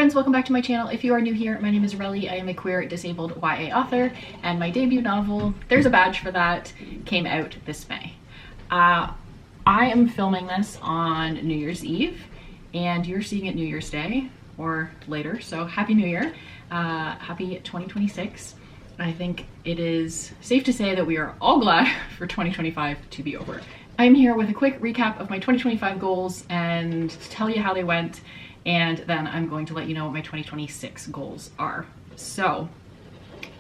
friends, welcome back to my channel. If you are new here, my name is Relly. I am a queer disabled YA author, and my debut novel, There's a Badge for That, came out this May. I am filming this on New Year's Eve, and you're seeing it New Year's Day or later, so Happy New Year. Happy 2026. I think it is safe to say that we are all glad for 2025 to be over. I'm here with a quick recap of my 2025 goals and to tell you how they went, and then I'm going to let you know what my 2026 goals are. So,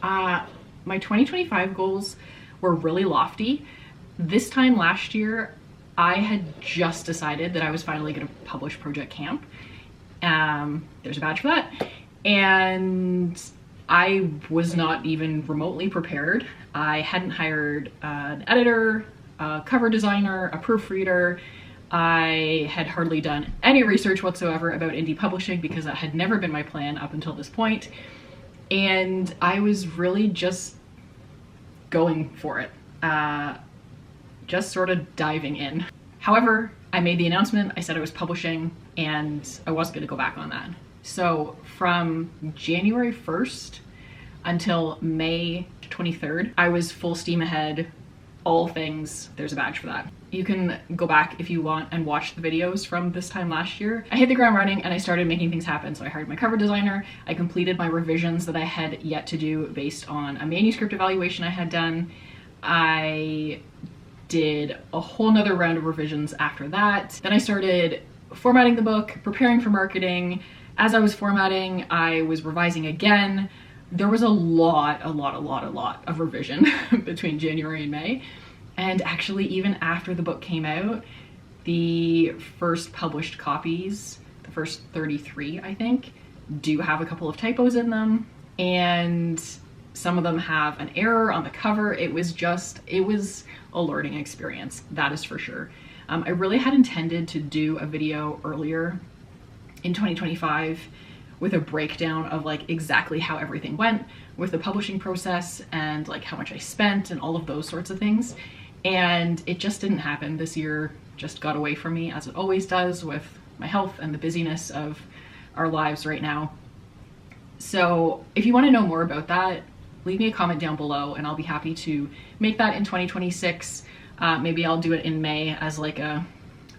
my 2025 goals were really lofty. This time last year, I had just decided that I was finally going to publish Project Camp. There's a badge for that. And I was not even remotely prepared. I hadn't hired an editor, a cover designer, a proofreader. I had hardly done any research whatsoever about indie publishing because that had never been my plan up until this point. And I was really just going for it, just sort of diving in. However, I made the announcement, I said I was publishing, and I wasn't going to go back on that. So from January 1st until May 23rd, I was full steam ahead, all things There's a Badge for That. You can go back if you want and watch the videos from this time last year. I hit the ground running and I started making things happen. So I hired my cover designer, I completed my revisions that I had yet to do based on a manuscript evaluation I had done. I did a whole nother round of revisions after that. Then I started formatting the book, preparing for marketing. As I was formatting, I was revising again. There was a lot of revision between January and May. And actually, even after the book came out, the first published copies, the first 33, I think, do have a couple of typos in them. And some of them have an error on the cover. It was a learning experience, that is for sure. I really had intended to do a video earlier in 2025 with a breakdown of like exactly how everything went with the publishing process and like how much I spent and all of those sorts of things. And it just didn't happen. This year just got away from me, as it always does with my health and the busyness of our lives right now. So if you want to know more about that, leave me a comment down below and I'll be happy to make that in 2026. Maybe I'll do it in May as like a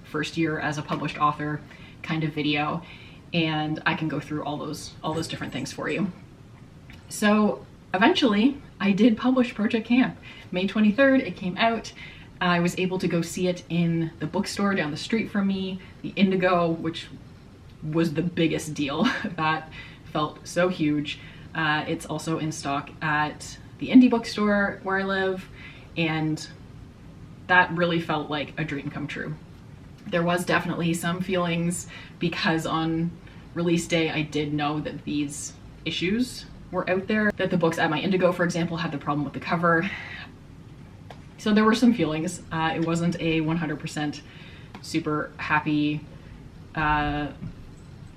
first year as a published author kind of video, and I can go through all those different things for you. So eventually I did publish Project Camp. May 23rd, it came out. I was able to go see it in the bookstore down the street from me, the Indigo, which was the biggest deal. That felt so huge. It's also in stock at the indie bookstore where I live, and that really felt like a dream come true. There was definitely some feelings because on release day I did know that these issues were out there, that the books at my Indigo, for example, had the problem with the cover. So there were some feelings. It wasn't a 100% super happy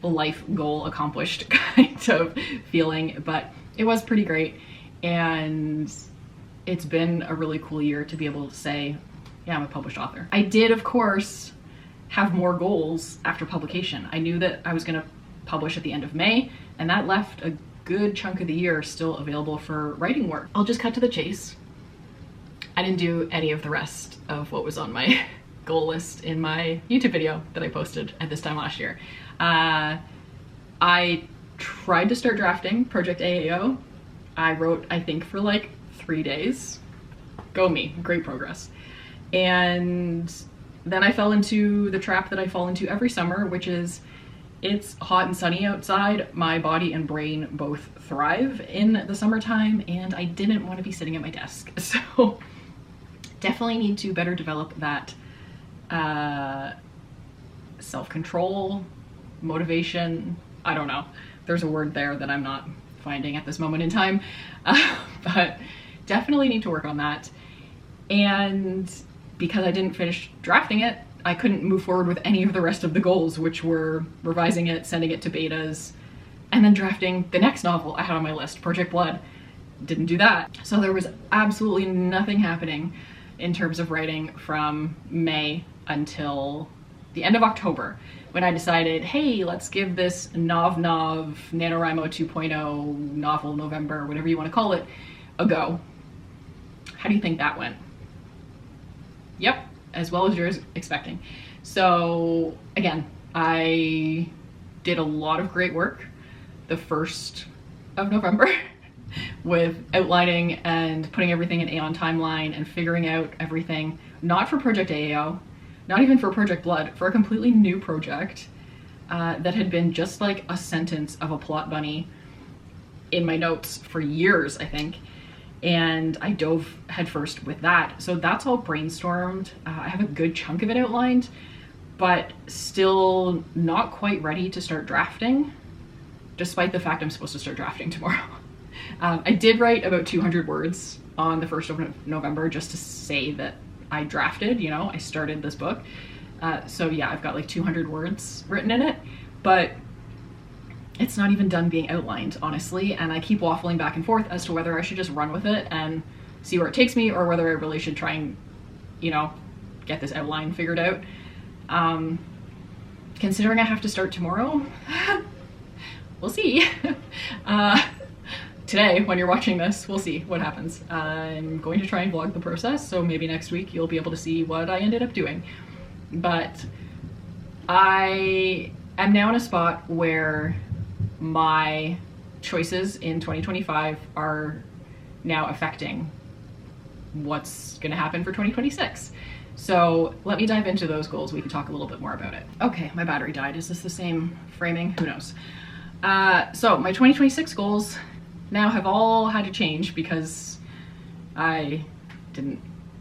life goal accomplished kind of feeling, but it was pretty great, and it's been a really cool year to be able to say, yeah, I'm a published author. I did, of course, have more goals after publication. I knew that I was going to publish at the end of May, and that left a good chunk of the year still available for writing work. I'll just cut to the chase. I didn't do any of the rest of what was on my goal list in my YouTube video that I posted at this time last year. I tried to start drafting Project AAO. I wrote, I think, for like 3 days. Go me, great progress. And then I fell into the trap that I fall into every summer, which is it's hot and sunny outside. My body and brain both thrive in the summertime, and I didn't want to be sitting at my desk. So definitely need to better develop that self-control, motivation. I don't know. There's a word there that I'm not finding at this moment in time, but definitely need to work on that. And because I didn't finish drafting it, I couldn't move forward with any of the rest of the goals, which were revising it, sending it to betas, and then drafting the next novel I had on my list, Project Blood. Didn't do that. So there was absolutely nothing happening in terms of writing from May until the end of October, when I decided, hey, let's give this NOVNOV, NaNoWriMo 2.0 novel November, whatever you want to call it, a go. How do you think that went? Yep, as well as you're expecting. So again, I did a lot of great work the 1st of November with outlining and putting everything in Aeon timeline and figuring out everything, not for Project AAO, not even for Project Blood, for a completely new project that had been just like a sentence of a plot bunny in my notes for years, I think. And I dove headfirst with that. So that's all brainstormed. I have a good chunk of it outlined, but still not quite ready to start drafting, despite the fact I'm supposed to start drafting tomorrow. I did write about 200 words on the 1st of November just to say that I drafted, you know, I started this book. So yeah, I've got like 200 words written in it, but it's not even done being outlined, honestly. And I keep waffling back and forth as to whether I should just run with it and see where it takes me, or whether I really should try and, you know, get this outline figured out. Considering I have to start tomorrow, we'll see. Today, when you're watching this, we'll see what happens. I'm going to try and vlog the process, so maybe next week you'll be able to see what I ended up doing. But I am now in a spot where my choices in 2025 are now affecting what's going to happen for 2026. So let me dive into those goals. We can talk a little bit more about it. Okay, my battery died. Is this the same framing? Who knows? So my 2026 goals now have all had to change because I didn't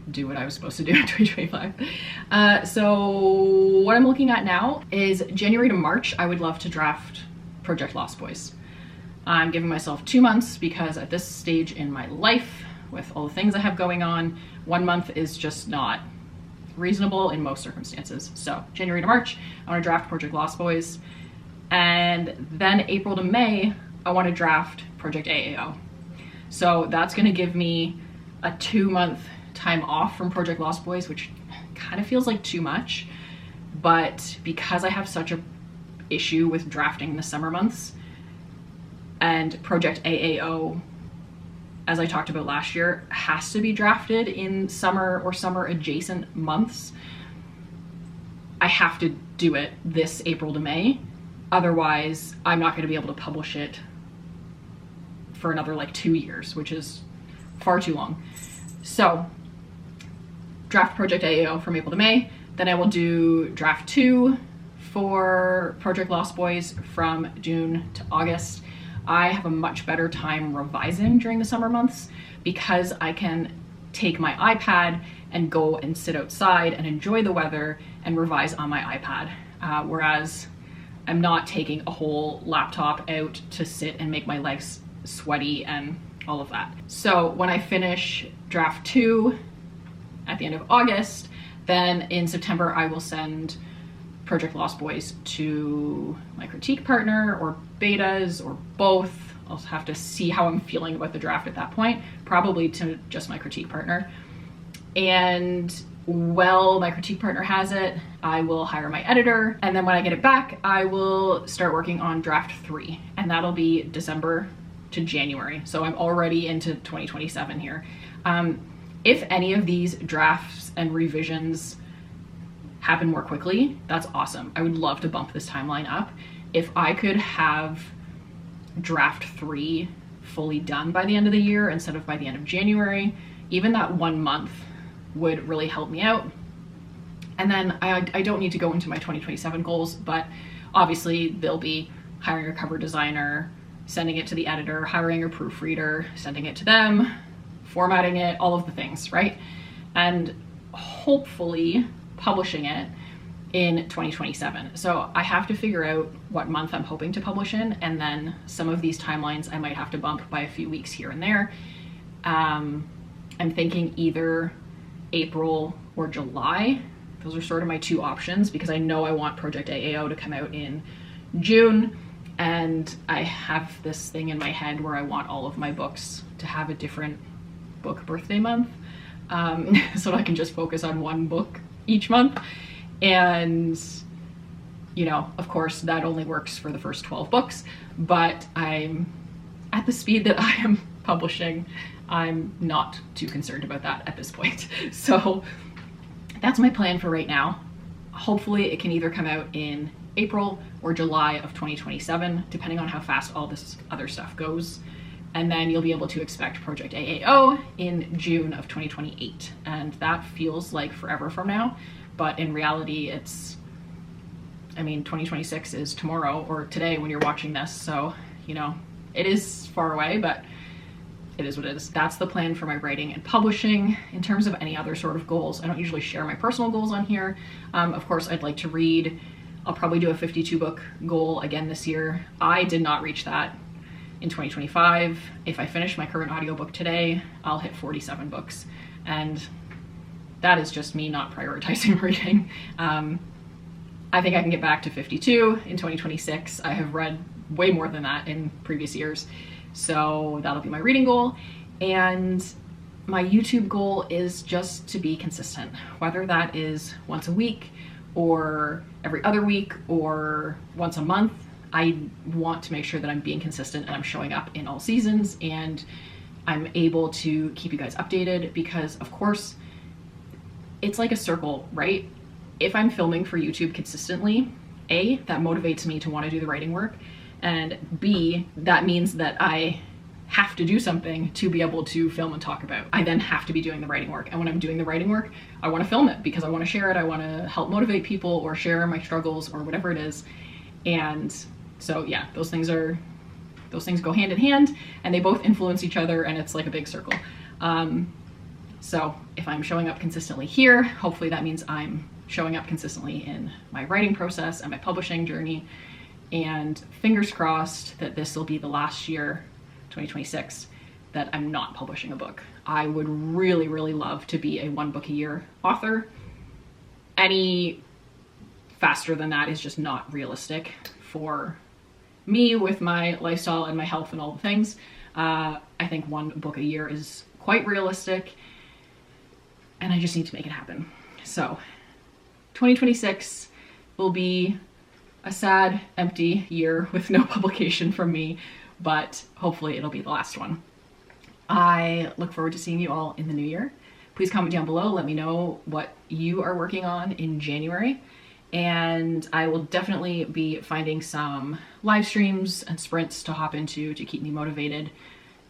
do what I was supposed to do in 2025. So what I'm looking at now is January to March, I would love to draft Project Lost Boys. I'm giving myself 2 months because at this stage in my life, with all the things I have going on, 1 month is just not reasonable in most circumstances. So January to March, I want to draft Project Lost Boys. And then April to May, I want to draft Project AAO. So that's going to give me a 2-month time off from Project Lost Boys, which kind of feels like too much. But because I have such a issue with drafting in the summer months, and Project AAO, as I talked about last year, has to be drafted in summer or summer adjacent months, I have to do it this April to May. Otherwise, I'm not going to be able to publish it for another like 2 years, which is far too long. So draft Project AAO from April to May. Then I will do draft 2 for Project Lost Boys from June to August. I have a much better time revising during the summer months because I can take my iPad and go and sit outside and enjoy the weather and revise on my iPad. Whereas I'm not taking a whole laptop out to sit and make my legs sweaty and all of that. So when I finish draft 2 at the end of August, then in September I will send Project Lost Boys to my critique partner or betas or both. I'll have to see how I'm feeling about the draft at that point, probably to just my critique partner. And while my critique partner has it, I will hire my editor. And then when I get it back, I will start working on draft 3, and that'll be December to January. So I'm already into 2027 here. If any of these drafts and revisions happen more quickly, that's awesome. I would love to bump this timeline up. If I could have draft 3 fully done by the end of the year instead of by the end of January, even that 1 month would really help me out. And then I don't need to go into my 2027 goals, but obviously they'll be hiring a cover designer, sending it to the editor, hiring a proofreader, sending it to them, formatting it, all of the things, right? And hopefully publishing it in 2027. So I have to figure out what month I'm hoping to publish in, and then some of these timelines I might have to bump by a few weeks here and there. I'm thinking either April or July. Those are sort of my 2 options because I know I want Project AAO to come out in June, and I have this thing in my head where I want all of my books to have a different book birthday month, so I can just focus on one book each month. And You know, of course, that only works for the first 12 books, but I'm at the speed that I am publishing, I'm not too concerned about that at this point. So that's my plan for right now. Hopefully it can either come out in April or July of 2027, depending on how fast all this other stuff goes. And then you'll be able to expect Project AAO in June of 2028. And that feels like forever from now, but in reality, it's, I mean, 2026 is tomorrow or today when you're watching this. So, you know, it is far away, but it is what it is. That's the plan for my writing and publishing. In terms of any other sort of goals, I don't usually share my personal goals on here. Of course, I'd like to read. I'll probably do a 52 book goal again this year. I did not reach that in 2025. If I finish my current audiobook today, I'll hit 47 books. And that is just me not prioritizing reading. I think I can get back to 52 in 2026. I have read way more than that in previous years. So that'll be my reading goal. And my YouTube goal is just to be consistent, whether that is once a week or every other week or once a month. I want to make sure that I'm being consistent and I'm showing up in all seasons and I'm able to keep you guys updated, because of course it's like a circle, right? If I'm filming for YouTube consistently, A, that motivates me to want to do the writing work, and B, that means that I have to do something to be able to film and talk about. I then have to be doing the writing work. And when I'm doing the writing work, I want to film it because I want to share it. I want to help motivate people or share my struggles or whatever it is. And so yeah, those things go hand in hand and they both influence each other, and it's like a big circle. So if I'm showing up consistently here, hopefully that means I'm showing up consistently in my writing process and my publishing journey. And fingers crossed that this will be the last year, 2026, that I'm not publishing a book. I would really, really love to be a 1 book a year author. Any faster than that is just not realistic for me with my lifestyle and my health and all the things. I think 1 book a year is quite realistic, and I just need to make it happen. So 2026 will be a sad, empty year with no publication from me, but hopefully it'll be the last one. I look forward to seeing you all in the new year. Please comment down below. Let me know what you are working on in January. And I will definitely be finding some live streams and sprints to hop into to keep me motivated.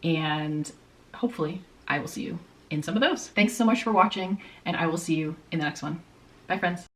And hopefully I will see you in some of those. Thanks so much for watching, and I will see you in the next one. Bye, friends.